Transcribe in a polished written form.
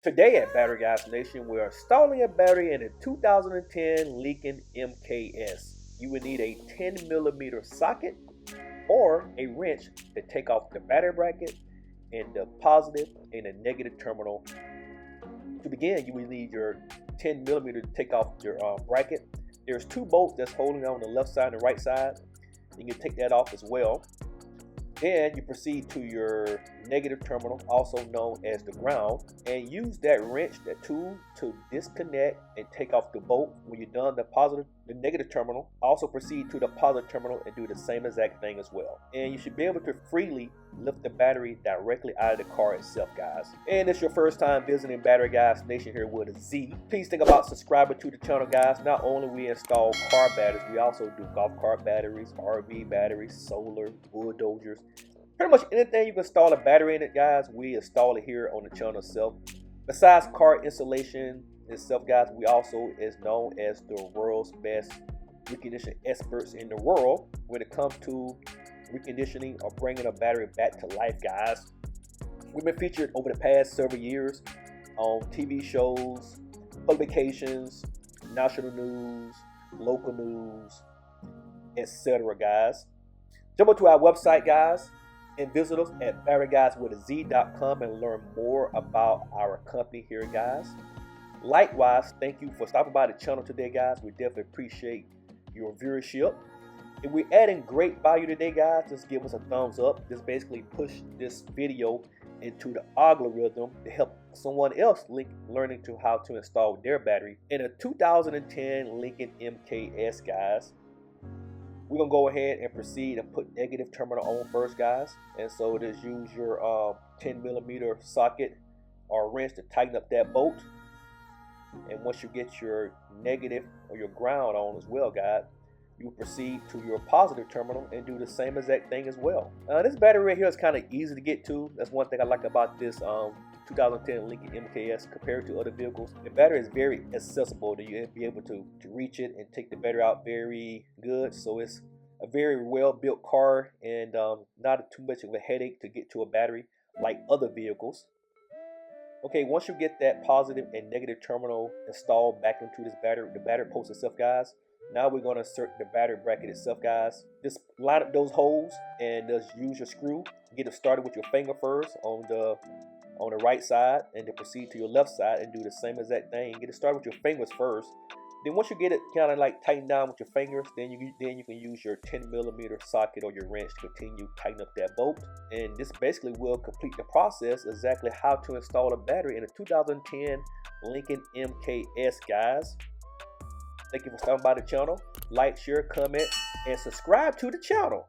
Today at Battery Guyz Nation, we're installing a battery in a 2010 Lincoln MKS. You will need a 10mm socket or a wrench to take off the battery bracket and the positive and the negative terminal. To begin, you will need your 10mm to take off your bracket. There's two bolts that's holding on the left side and the right side. You can take that off as well. Then you proceed to your negative terminal, also known as the ground, and use that wrench, that tool, to disconnect and take off the bolt. When you're done the negative terminal, also proceed to the positive terminal and do the same exact thing as well. And you should be able to freely lift the battery directly out of the car itself, guys. And it's your first time visiting Battery Guyz Nation here with a Z. Please think about subscribing to the channel, guys. Not only we install car batteries, we also do golf cart batteries, RV batteries, solar, bulldozers. Pretty much anything you can install a battery in it, guys, we install it here on the channel itself. Besides car installation itself, guys, we also is known as the world's best reconditioning experts in the world when it comes to reconditioning or bringing a battery back to life, guys. We've been featured over the past several years on TV shows, publications, national news, local news, etc., guys. Jump onto our website, guys, and visit us at batteryguyzwithaz.com and learn more about our company here, guys. Likewise, thank you for stopping by the channel today, guys. We definitely appreciate your viewership. If we're adding great value today, guys, just give us a thumbs up. Just basically push this video into the algorithm to help someone else learning to how to install their battery in a 2010 Lincoln MKS, guys. We're gonna go ahead and proceed and put negative terminal on first, guys. And so just use your 10mm socket or wrench to tighten up that bolt. And once you get your negative or your ground on as well, guys, you proceed to your positive terminal and do the same exact thing as well. This battery right here is kind of easy to get to. That's one thing I like about this 2010 Lincoln MKS compared to other vehicles. The battery is very accessible. You'll be able to reach it and take the battery out very good. So it's a very well built car and not too much of a headache to get to a battery like other vehicles. Okay, once you get that positive and negative terminal installed back into this battery, the battery post itself, guys, now we're going to insert the battery bracket itself, guys. Just line up those holes and just use your screw. Get it started with your finger first on the right side, and then proceed to your left side and do the same exact thing. Get it started with your fingers first. Then once you get it kind of like tightened down with your fingers, then you can use your 10mm socket or your wrench to continue tighten up that bolt. And this basically will complete the process exactly how to install a battery in a 2010 Lincoln MKS, guys. Thank you for stopping by the channel. Like, share, comment, and subscribe to the channel.